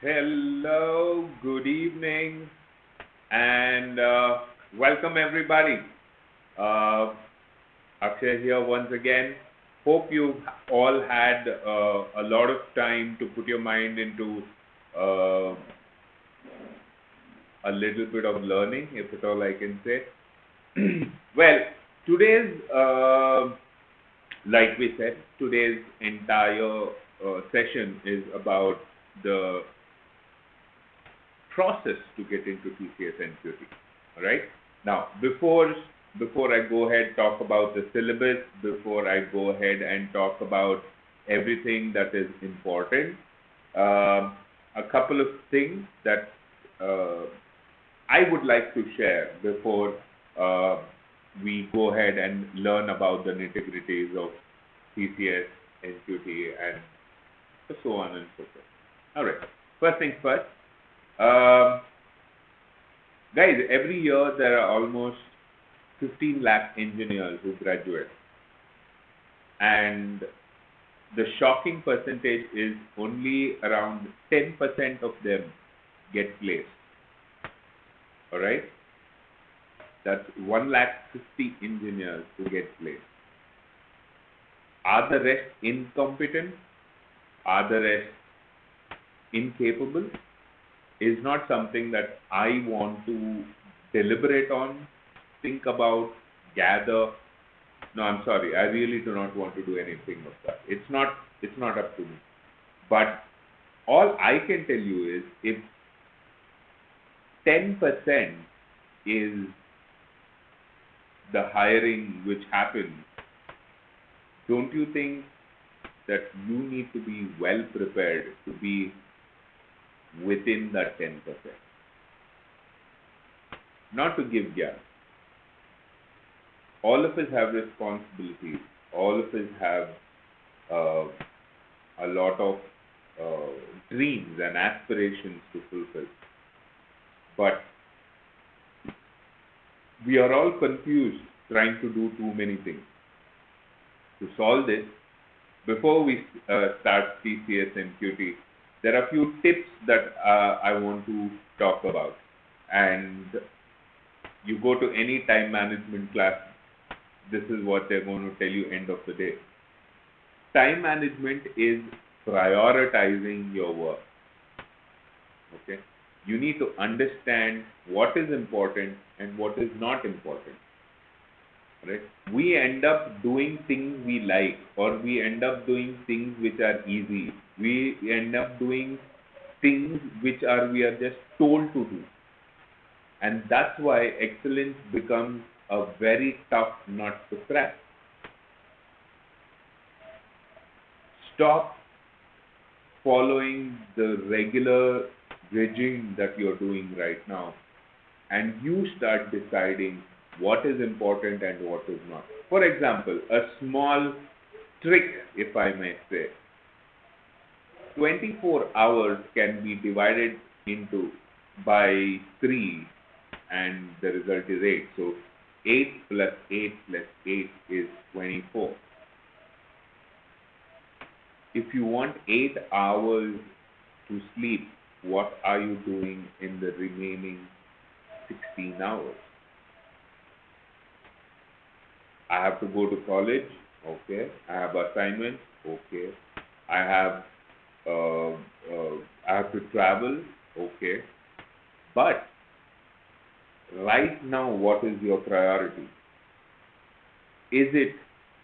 Hello, good evening, and welcome everybody. Uh, Akshay here once again. Hope you all had a lot of time to put your mind into uh, a little bit of learning, if at all I can say. Well, today's, like we said, today's entire session is about the process to get into TCS Nqt. All right. Now, before I go ahead talk about the syllabus, before I go ahead and talk about everything that is important, a couple of things that I would like to share before uh, we go ahead and learn about the nitty-gritties of TCS, Nqt, and so on and so forth. All right. First things first. Um, Guys, every year there are almost 15 lakh engineers who graduate, and the shocking percentage is only around 10% of them get placed. All right, that's 1,50,000 engineers who get placed. Are the rest incompetent? Are the rest incapable? Is not something that I want to deliberate on, think about, gather. No, I'm sorry. I really do not want to do anything of that. It's not up to me. But all I can tell you is if 10% is the hiring which happens, don't you think that you need to be well prepared to be within that 10%? Not to give gas. All of us have responsibilities. All of us have a lot of dreams and aspirations to fulfill. But we are all confused trying to do too many things. To solve this, before we start TCS Nqt, there are a few tips that I want to talk about. And you go to any time management class, this is what they're going to tell you end of the day. Time management is prioritizing your work. Okay? You need to understand what is important and what is not important. Right? We end up doing things we like, or we end up doing things which are easy. We end up doing things which we are just told to do. And that's why excellence becomes a very tough nut to crack. Stop following the regular regime that you're doing right now, and you start deciding what is important and what is not. For example, a small trick, if I may say, 24 hours can be divided into by 3 and the result is 8. So 8 plus 8 plus 8 is 24. If you want 8 hours to sleep, what are you doing in the remaining 16 hours? I have to go to college, okay. I have assignments, okay. I have to travel, okay. But right now, what is your priority? Is it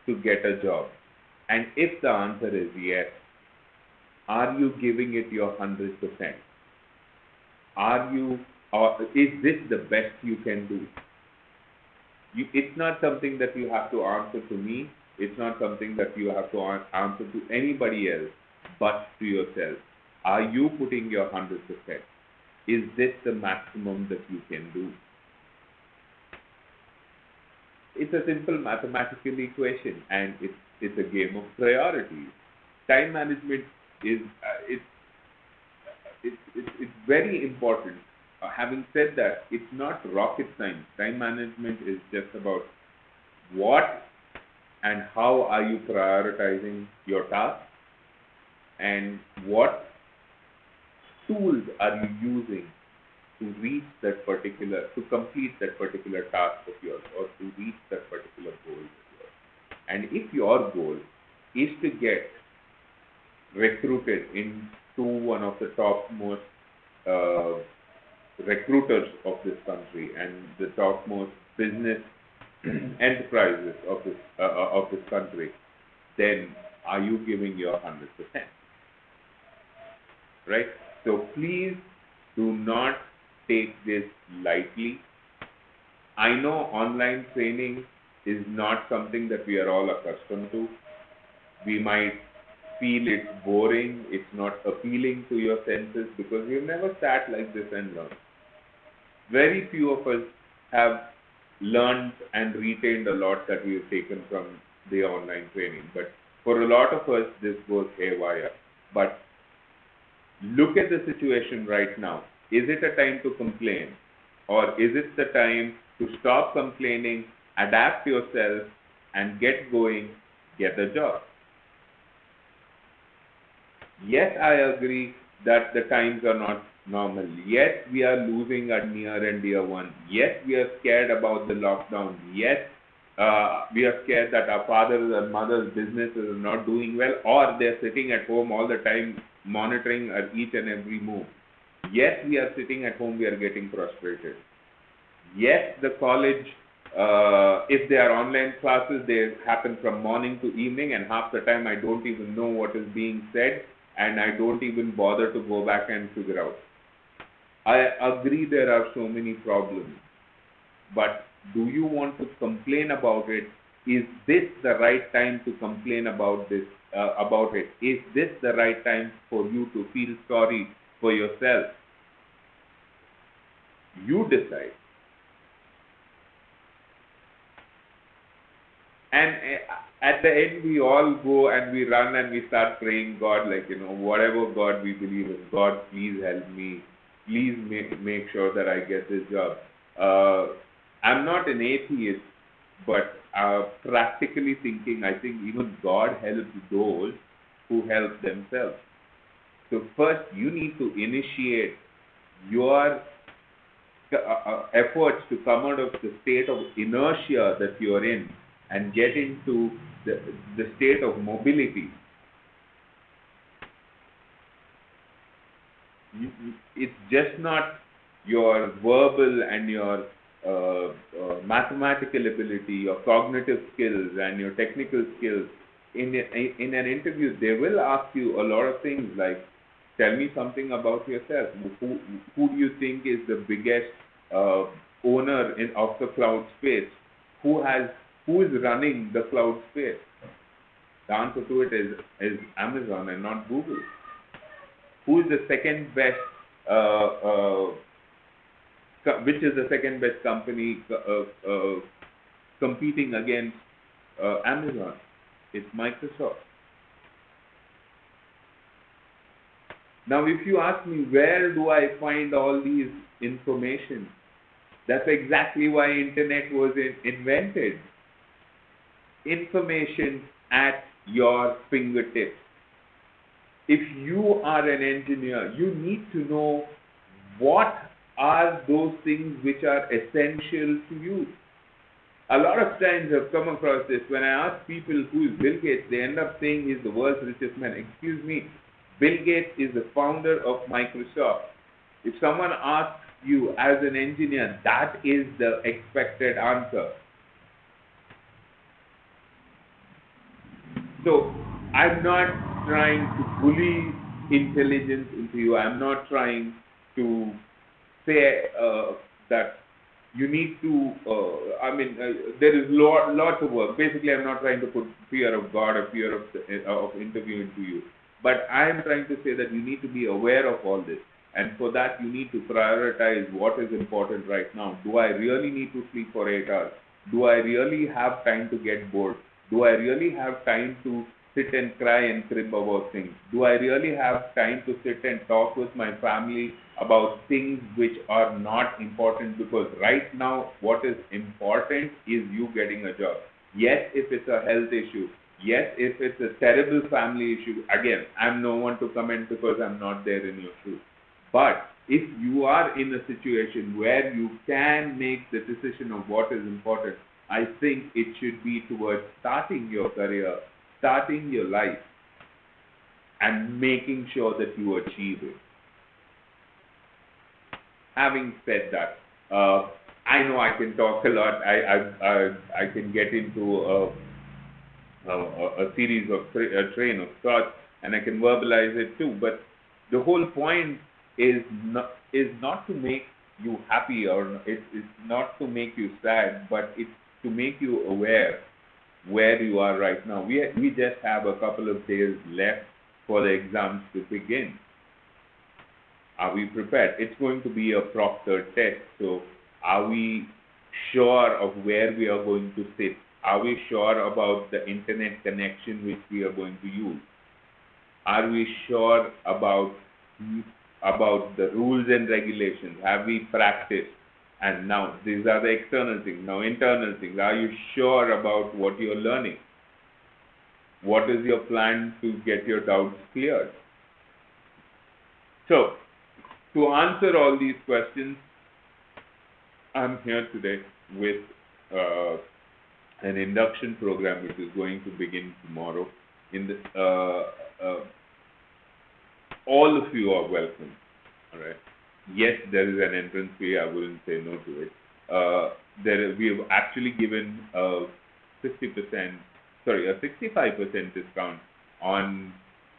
to get a job? And if the answer is yes, are you giving it your 100%? Or is this the best you can do? It's not something that you have to answer to me. It's not something that you have to answer to anybody else but to yourself. Are you putting your 100%? Is this the maximum that you can do? It's a simple mathematical equation, and it's a game of priorities. Time management is it's very important. Having said that, it's not rocket science. Time management is just about what and how are you prioritizing your tasks, and what tools are you using to reach that particular, to complete that particular task of yours, or to reach that particular goal of yours? And if your goal is to get recruited into one of the topmost recruiters of this country and the topmost business enterprises of this country, then are you giving your 100%? Right? So please do not take this lightly. I know online training is not something that we are all accustomed to. We might feel it's boring, it's not appealing to your senses because we've never sat like this and learned. Very few of us have learned and retained a lot that we have taken from the online training. But for a lot of us, this goes haywire. But look at the situation right now. Is it a time to complain? Or is it the time to stop complaining, adapt yourself, and get going, get a job? Yes, I agree that the times are not normal. Yes, we are losing a near and dear one. Yes, we are scared about the lockdown. Yes, we are scared that our fathers and mothers' businesses are not doing well, or they're sitting at home all the time monitoring each and every move. Yes, we are sitting at home, we are getting frustrated. Yes, the college, if they are online classes, they happen from morning to evening, and half the time I don't even know what is being said, and I don't even bother to go back and figure out. I agree there are so many problems, but do you want to complain about it? Is this the right time to complain about this? About it? Is this the right time for you to feel sorry for yourself? You decide. And at the end, we all go and we run and we start praying God, like, whatever God we believe in, God, please help me. Please make sure that I get this job. I'm not an atheist, but practically thinking, I think even God helps those who help themselves. So first, you need to initiate your efforts to come out of the state of inertia that you're in and get into the state of mobility. It's just not your verbal and your mathematical ability, your cognitive skills and your technical skills. In an interview, they will ask you a lot of things like, tell me something about yourself. Who do you think is the biggest owner of the cloud space? Who is running the cloud space? The answer to it is Amazon and not Google. Who is the second best? Which is the second best company competing against Amazon? It's Microsoft. Now, if you ask me, where do I find all these information? That's exactly why internet was invented. Information at your fingertips. If you are an engineer, you need to know what are those things which are essential to you. A lot of times I've come across this. When I ask people who is Bill Gates, they end up saying he's the world's richest man. Excuse me, Bill Gates is the founder of Microsoft. If someone asks you as an engineer, that is the expected answer. So I'm not trying to bully intelligence into you. I'm not trying to say that you need to, there is lots of work. Basically, I'm not trying to put fear of God or fear of interview into you. But I am trying to say that you need to be aware of all this. And for that, you need to prioritize what is important right now. Do I really need to sleep for 8 hours? Do I really have time to get bored? Do I really have time to sit and cry and crib about things? Do I really have time to sit and talk with my family about things which are not important? Because right now, what is important is you getting a job. Yes, if it's a health issue. Yes, if it's a terrible family issue. Again, I'm no one to comment because I'm not there in your shoes. But if you are in a situation where you can make the decision of what is important, I think it should be towards starting your career, starting your life, and making sure that you achieve it. Having said that, I know I can talk a lot. I can get into a series of a train of thoughts, and I can verbalize it too. But the whole point is not to make you happy, or it's not to make you sad, but it's to make you aware where you are right now. We just have a couple of days left for the exams to begin. Are we prepared? It's going to be a proctored test, so are we sure of where we are going to sit? Are we sure about the internet connection which we are going to use? Are we sure about the rules and regulations? Have we practiced? And now, these are the external things. Now, internal things. Are you sure about what you're learning? What is your plan to get your doubts cleared? So, to answer all these questions, I'm here today with an induction program which is going to begin tomorrow. In this, all of you are welcome. All right. Yes, there is an entrance fee. I wouldn't say no to it. We have actually given a 65% discount on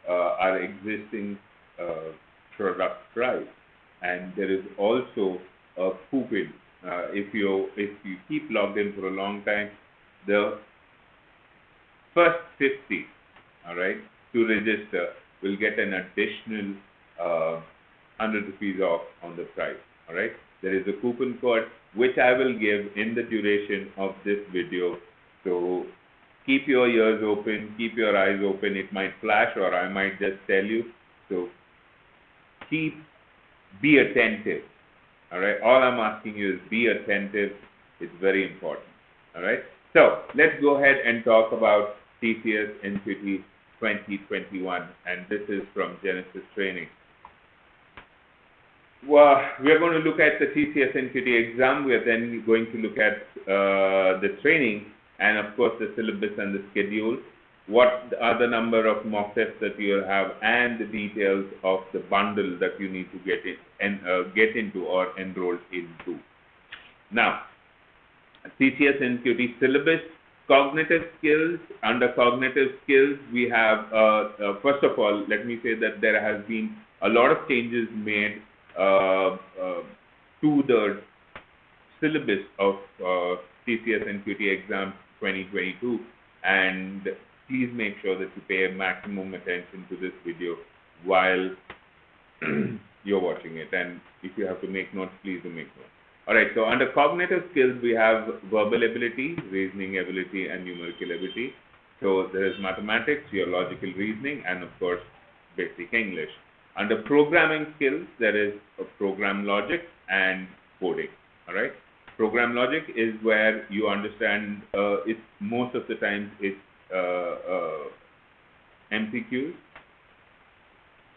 our existing product price, and there is also a coupon. If you keep logged in for a long time, the first 50, all right, to register will get an additional 100 rupees off on the price. All right, there is a coupon code which I will give in the duration of this video. So keep your ears open, keep your eyes open. It might flash, or I might just tell you. So be attentive. All right, all I'm asking you is be attentive. It's very important. All right, so let's go ahead and talk about TCS Nqt 2021, and this is from Genesis Training. Well, we are going to look at the TCS Nqt exam. We are then going to look at the training, and of course the syllabus and the schedule. What are the number of mock tests that you will have, and the details of the bundle that you need to get into or enroll into. Now, TCS Nqt syllabus, cognitive skills. Under cognitive skills, we have, first of all, let me say that there has been a lot of changes made to the syllabus of TCS Nqt exam 2022, and please make sure that you pay maximum attention to this video while you're watching it, and if you have to make notes, please do make notes. All right, so under cognitive skills, we have verbal ability, reasoning ability, and numerical ability. So there is mathematics, your logical reasoning, and of course, basic English. Under programming skills, there is a program logic and coding. All right, program logic is where you understand. It's most of the time it's MCQs,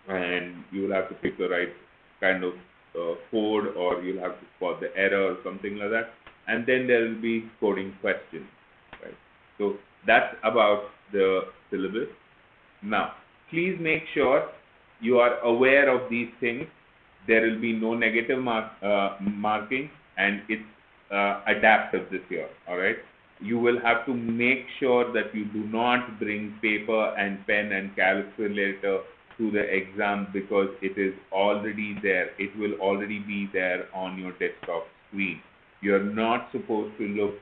and you will have to pick the right kind of code, or you'll have to spot the error or something like that. And then there will be coding questions. Right. So that's about the syllabus. Now, please make sure you are aware of these things. There will be no negative marking, and it's adaptive this year. All right. You will have to make sure that you do not bring paper and pen and calculator to the exam, because it is already there. It will already be there on your desktop screen. You're not supposed to look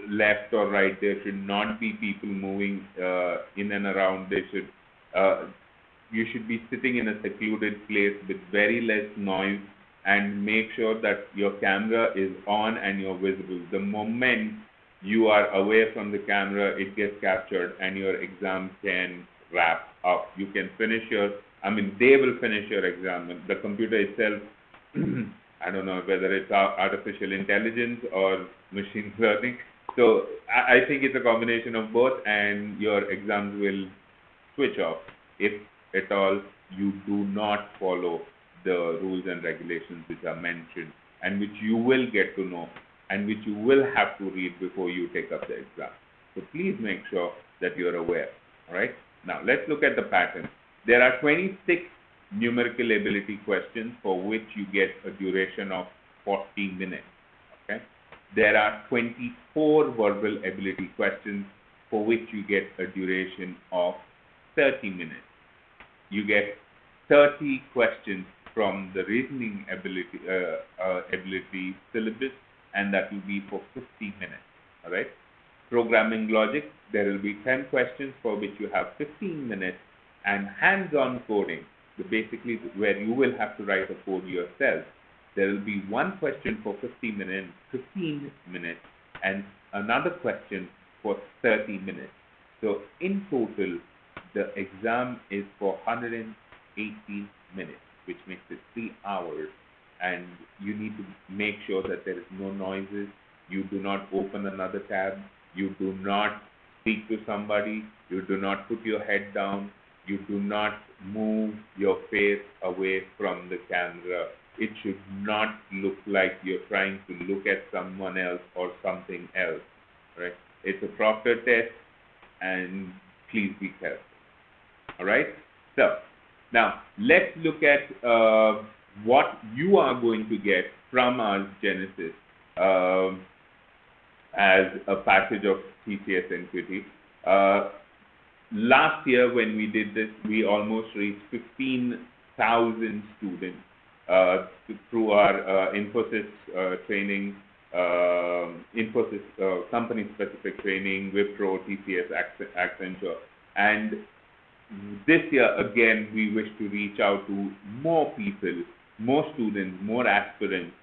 left or right. There should not be people moving in and around. You should be sitting in a secluded place with very less noise, and make sure that your camera is on and you're visible. The moment you are away from the camera, it gets captured and your exam can wrap up. You can finish they will finish your exam. The computer itself, I don't know whether it's artificial intelligence or machine learning. So I think it's a combination of both, and your exams will switch off if at all you do not follow the rules and regulations which are mentioned and which you will get to know and which you will have to read before you take up the exam. So please make sure that you're aware. All right. Now let's look at the pattern. There are 26 numerical ability questions for which you get a duration of 40 minutes. Okay. There are 24 verbal ability questions for which you get a duration of 30 minutes. You get 30 questions from the reasoning ability syllabus, and that will be for 50 minutes. All right. Programming logic, there will be 10 questions for which you have 15 minutes, and hands-on coding, basically where you will have to write a code yourself. There will be one question for 15 minutes, and another question for 30 minutes. So in total, the exam is for 180 minutes, which makes it 3 hours, and you need to make sure that there is no noises, you do not open another tab, you do not speak to somebody, you do not put your head down, you do not move your face away from the camera. It should not look like you're trying to look at someone else or something else, right? It's a proctor test, and please be careful. All right. So now let's look at what you are going to get from our Genesis as a package of Tcs Nqt. Last year when we did this, we almost reached 15,000 students through our Infosys training, Infosys company-specific training, Wipro, TCS, Accenture, and this year again we wish to reach out to more people, more students, more aspirants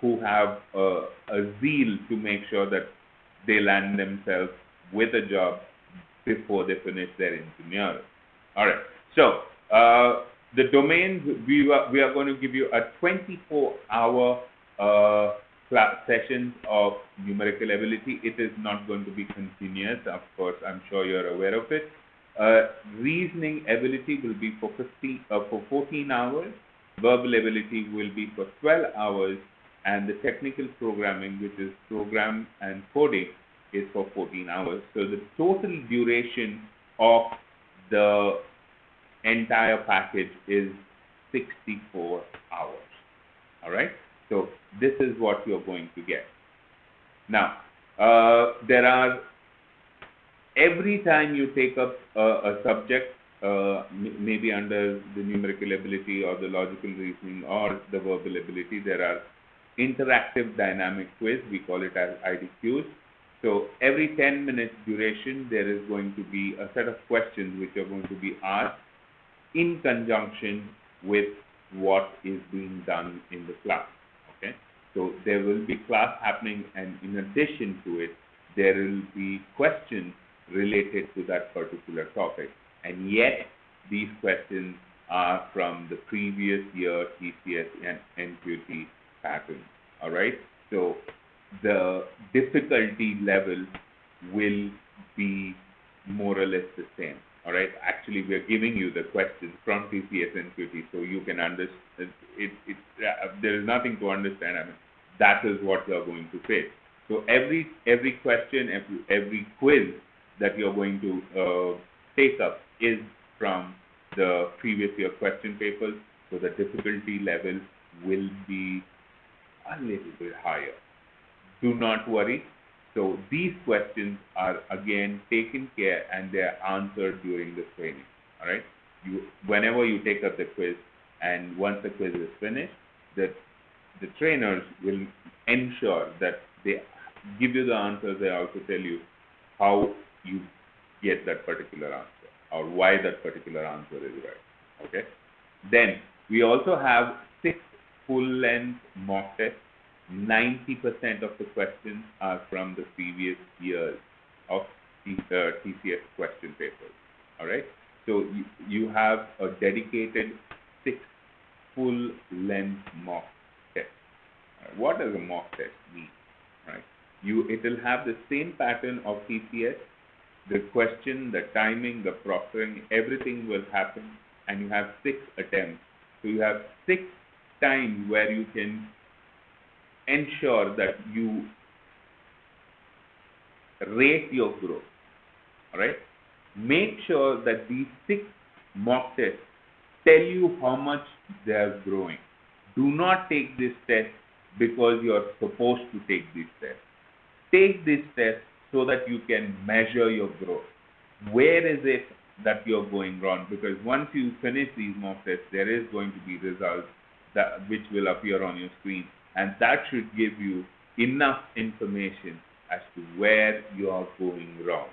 who have a zeal to make sure that they land themselves with a job before they finish their engineering. All right. So the domains, we are going to give you a 24-hour class sessions of numerical ability. It is not going to be continuous, of course. I'm sure you're aware of it. Reasoning ability will be for 14 hours. Verbal ability will be for 12 hours, and the technical programming, which is program and coding, is for 14 hours. So the total duration of the entire package is 64 hours. All right. So this is what you're going to get. Now, there are, every time you take up a subject, maybe under the numerical ability or the logical reasoning or the verbal ability, there are interactive dynamic quiz. We call it as IDQs. So every 10 minutes duration, there is going to be a set of questions which are going to be asked in conjunction with what is being done in the class. Okay. So there will be class happening, and in addition to it, there will be questions related to that particular topic. And yet, these questions are from the previous year TCS and Nqt pattern. All right. So the difficulty level will be more or less the same. All right. Actually, we are giving you the questions from TCS Nqt, so you can understand. There is nothing to understand. I mean, that is what you are going to face. So every question, every quiz that you're going to take up is from the previous year question papers, so the difficulty level will be a little bit higher. Do not worry. So these questions are again taken care and they are answered during the training. All right. Whenever you take up the quiz, and once the quiz is finished, the trainers will ensure that they give you the answers. They also tell you how you get that particular answer or why that particular answer is right. Okay. Then we also have 6 full-length mock tests. 90% of the questions are from the previous years of TCS question papers. All right. So you have a dedicated 6 full-length mock tests. What does a mock test mean? Right. It will have the same pattern of TCS. The question, the timing, the proctoring, everything will happen, and you have 6 attempts So you have 6 times where you can ensure that you rate your growth. All right. Make sure that these 6 mock tests tell you how much they are growing. Do not take this test because you are supposed to take this test. Take this test so that you can measure your growth. Where is it that you're going wrong? Because once you finish these mock tests, there is going to be results which will appear on your screen, and that should give you enough information as to where you are going wrong.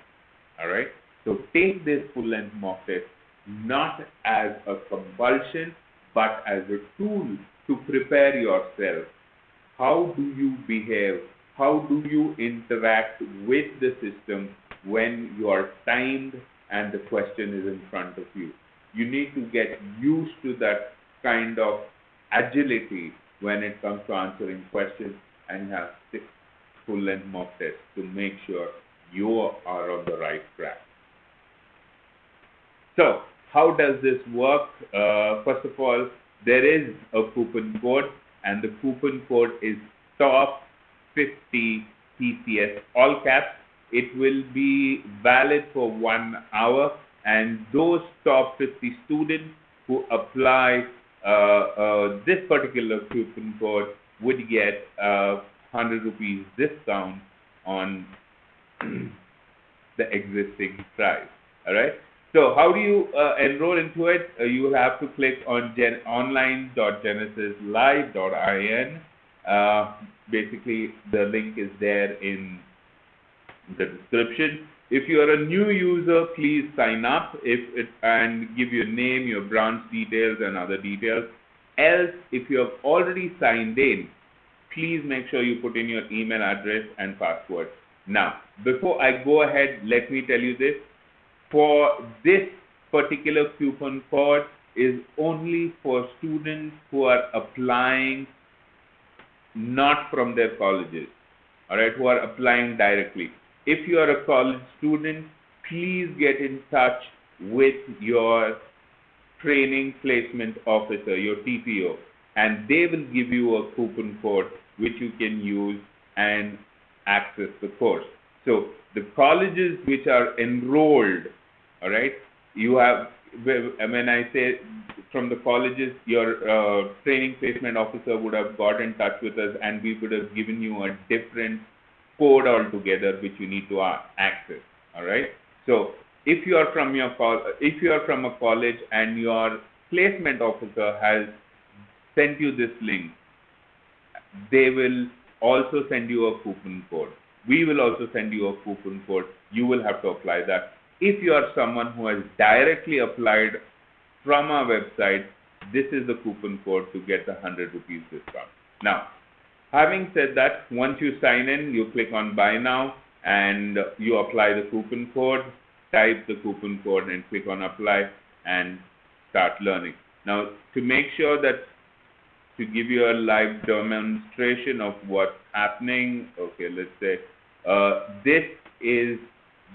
All right. So take this full-length mock test not as a compulsion, but as a tool to prepare yourself. How do you behave? How do you interact with the system when you are timed and the question is in front of you? You need to get used to that kind of agility when it comes to answering questions, and you have 6 full-length mock tests to make sure you are on the right track. So, how does this work? First of all, there is a coupon code, and the coupon code is top 50 TCS, all caps. It will be valid for 1 hour, and those top 50 students who apply this particular coupon code would get 100 rupees discount on the existing price. All right. So how do you enroll into it? You will have to click on online.genesislive.in. Basically, the link is there in the description. If you are a new user, please sign up and give your name, your branch details, and other details. Else, if you have already signed in, please make sure you put in your email address and password. Now, before I go ahead, let me tell you this. For this particular coupon code is only for students who are applying not from their colleges, all right, who are applying directly. If you are a college student, please get in touch with your training placement officer, your TPO, and they will give you a coupon code which you can use and access the course. So the colleges which are enrolled, all right, you have, when I say from the colleges, your training placement officer would have got in touch with us, and we would have given you a different code altogether which you need to access. All right. So if you are from a college and your placement officer has sent you this link, they will also send you a coupon code. We will also send you a coupon code. You will have to apply that. If you are someone who has directly applied from our website, this is the coupon code to get the 100 rupees discount. Now, having said that, once you sign in, you click on Buy Now and you apply the coupon code, type the coupon code and click on Apply and start learning. Now, to make sure that, to give you a live demonstration of what's happening, okay, let's say this is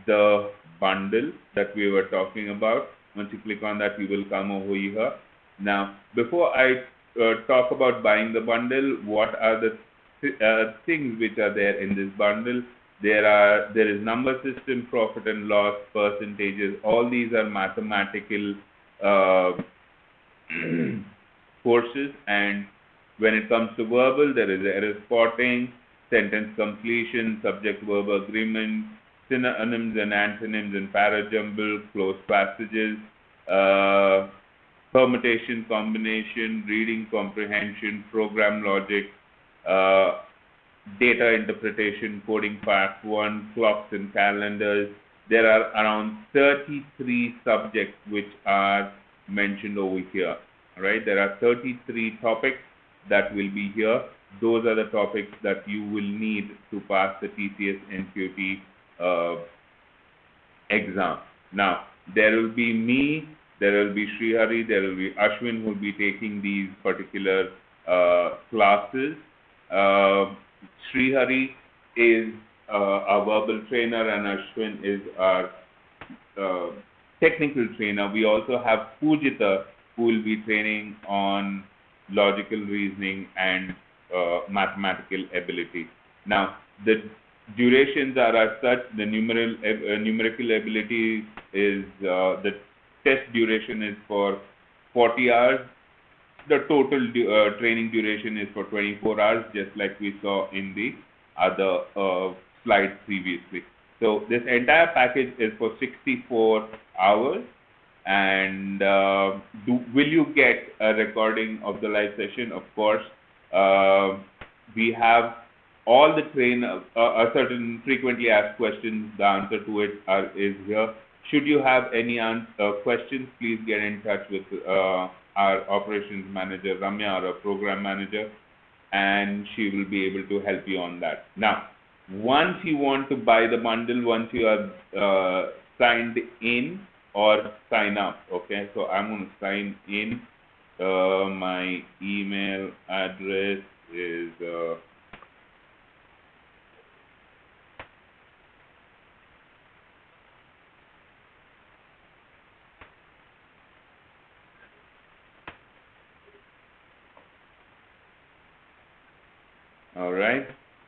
the bundle that we were talking about. Once you click on that, you will come over here. Now, before I talk about buying the bundle, what are the things which are there in this bundle? There is number system, profit and loss, percentages. All these are mathematical courses, and when it comes to verbal, there is error spotting, sentence completion, subject-verb agreement, synonyms and antonyms and parajumble, closed passages, permutation, combination, reading comprehension, program logic, data interpretation, coding part 1, clocks and calendars. There are around 33 subjects which are mentioned over here. All right, there are 33 topics that will be here. Those are the topics that you will need to pass the TCS Nqt exam. Now, there will be me, there will be Srihari, there will be Ashwin who will be taking these particular classes. Srihari is our verbal trainer and Ashwin is our technical trainer. We also have Pujita who will be training on logical reasoning and mathematical ability. Now, the durations are as such. The numerical ability is the test duration is for 40 hours. The total training duration is for 24 hours, just like we saw in the other slide previously. So this entire package is for 64 hours. And will you get a recording of the live session? Of course. We have all the certain frequently asked questions. The answer to it is here. Should you have any questions, please get in touch with our operations manager, Ramya, or a program manager, and she will be able to help you on that. Now, once you want to buy the bundle, once you are signed in or sign up, okay, so I'm going to sign in. My email address is all right.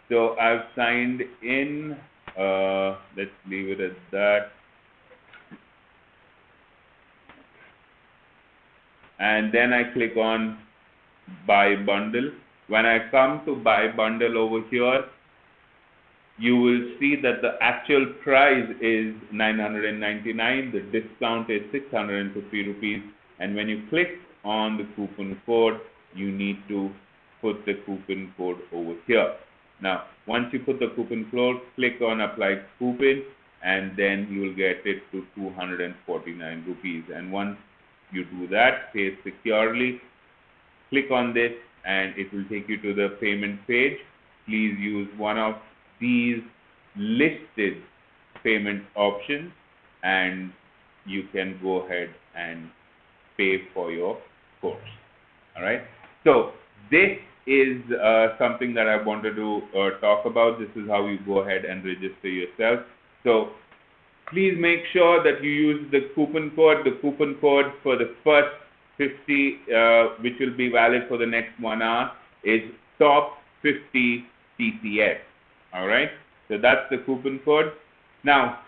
So I've signed in. Let's leave it at that. And then I click on buy bundle. When I come to buy bundle over here, you will see that the actual price is 999. The discount is 650 rupees. And when you click on the coupon code, you need to put the coupon code over here. Now, once you put the coupon code, click on apply coupon, and then you will get it to 249 rupees. And once you do that, pay securely, click on this, and it will take you to the payment page. Please use one of these listed payment options, and you can go ahead and pay for your course. All right. So this is something that I wanted to talk about. This is how you go ahead and register yourself. So please make sure that you use the coupon code. The coupon code for the first 50, which will be valid for the next 1 hour, is top 50 TCS. All right. So that's the coupon code. Now,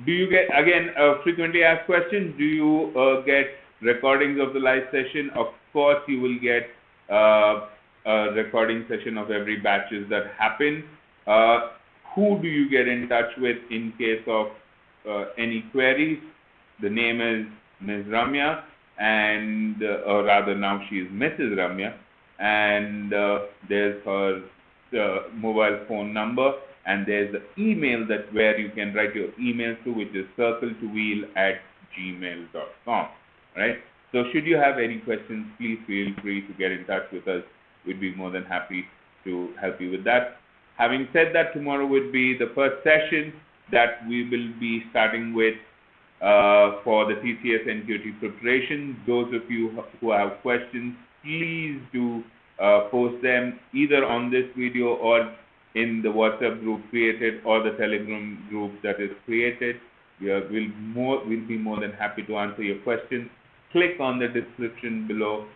do you get, again, frequently asked questions, do you get recordings of the live session? Of course, you will get a recording session of every batches that happen. Who do you get in touch with in case of any queries? The name is Ms. Ramya, and or rather now she is Mrs. Ramya, and there's her mobile phone number, and there's the email that where you can write your email to, which is circle2wheel@gmail.com. Right? So should you have any questions, please feel free to get in touch with us. We'd be more than happy to help you with that. Having said that, tomorrow would be the first session that we will be starting with for the Tcs Nqt preparation. Those of you who have questions, please do post them either on this video or in the WhatsApp group created or the Telegram group that is created. We'll be more than happy to answer your questions. Click on the description below.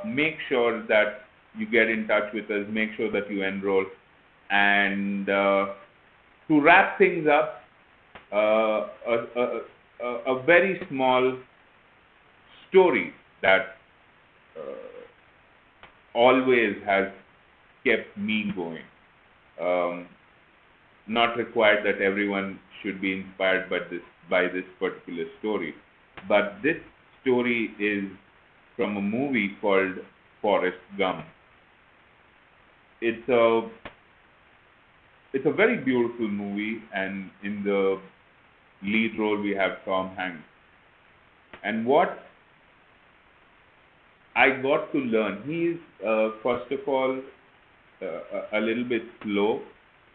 Make sure that you get in touch with us. Make sure that you enroll. And to wrap things up, a very small story that always has kept me going. Not required that everyone should be inspired by this particular story, but this story is from a movie called Forrest Gump. It's a very beautiful movie, and in the lead role we have Tom Hanks. And what I got to learn, he is first of all a little bit slow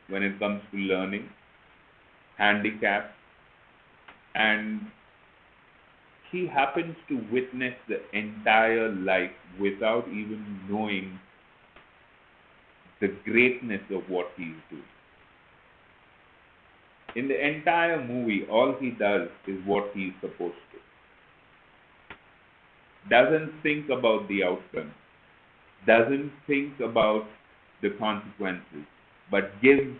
when it comes to learning, handicapped, and he happens to witness the entire life without even knowing the greatness of what he's doing. In the entire movie, all he does is what he's supposed to. doesn't think about the outcome, doesn't think about the consequences, but gives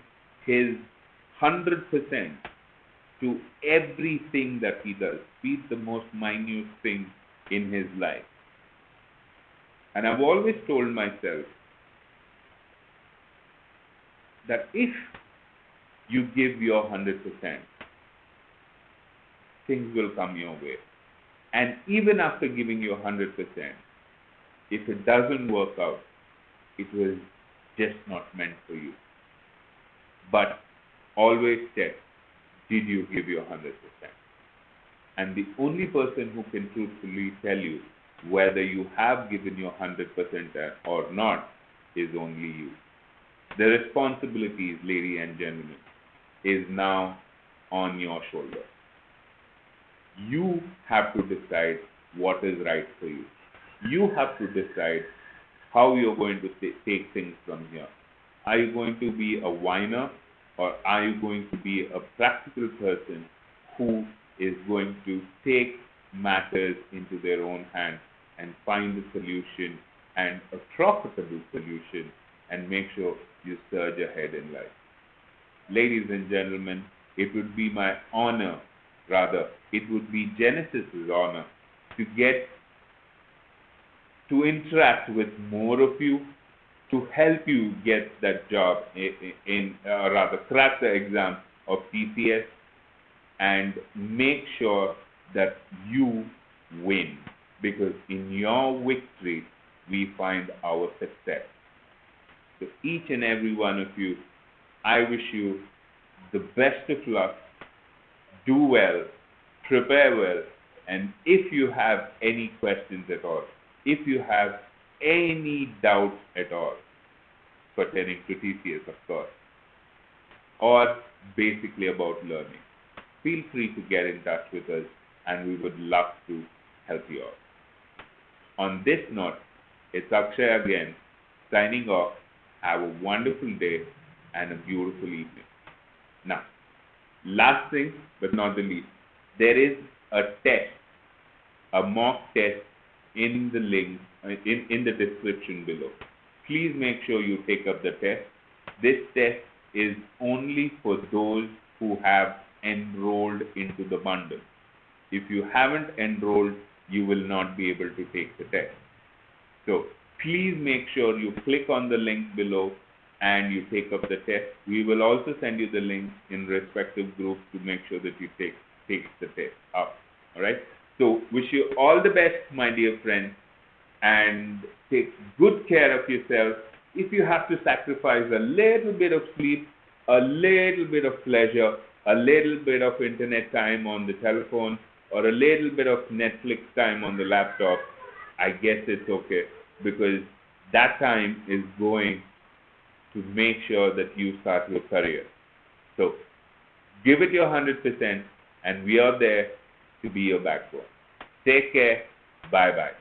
his 100% to everything that he does, be it the most minute thing in his life. And I've always told myself that if you give your 100%, things will come your way. And even after giving your 100%, if it doesn't work out, it was just not meant for you. But always check, did you give your 100%? And the only person who can truthfully tell you whether you have given your 100% or not is only you. The responsibilities, ladies and gentlemen, is now on your shoulder. You have to decide what is right for you. You have to decide how you're going to take things from here. Are you going to be a whiner, or are you going to be a practical person who is going to take matters into their own hands and find a solution, and a profitable solution, and make sure you surge ahead in life? Ladies and gentlemen, it would be my honor, rather, it would be Genesis's honor to interact with more of you, to help you get that job crack the exam of TCS, and make sure that you win, because in your victory we find our success. So each and every one of you, I wish you the best of luck. Do well, prepare well, and if you have any questions at all, if you have any doubts at all pertaining to TCS, of course, or basically about learning, feel free to get in touch with us, and we would love to help you out. On this note, it's Akshay again, signing off. Have a wonderful day and a beautiful evening. Now, last thing but not the least, there is a test, a mock test in the link, in the description below. Please make sure you take up the test. This test is only for those who have enrolled into the bundle. If you haven't enrolled, you will not be able to take the test. So please make sure you click on the link below and you take up the test. We will also send you the link in respective groups to make sure that you take the test up. All right. So wish you all the best, my dear friends, and take good care of yourself. If you have to sacrifice a little bit of sleep, a little bit of pleasure, a little bit of internet time on the telephone, or a little bit of Netflix time on the laptop, I guess it's okay, because that time is going to make sure that you start your career. So give it your 100%, and we are there to be your backbone. Take care. Bye-bye.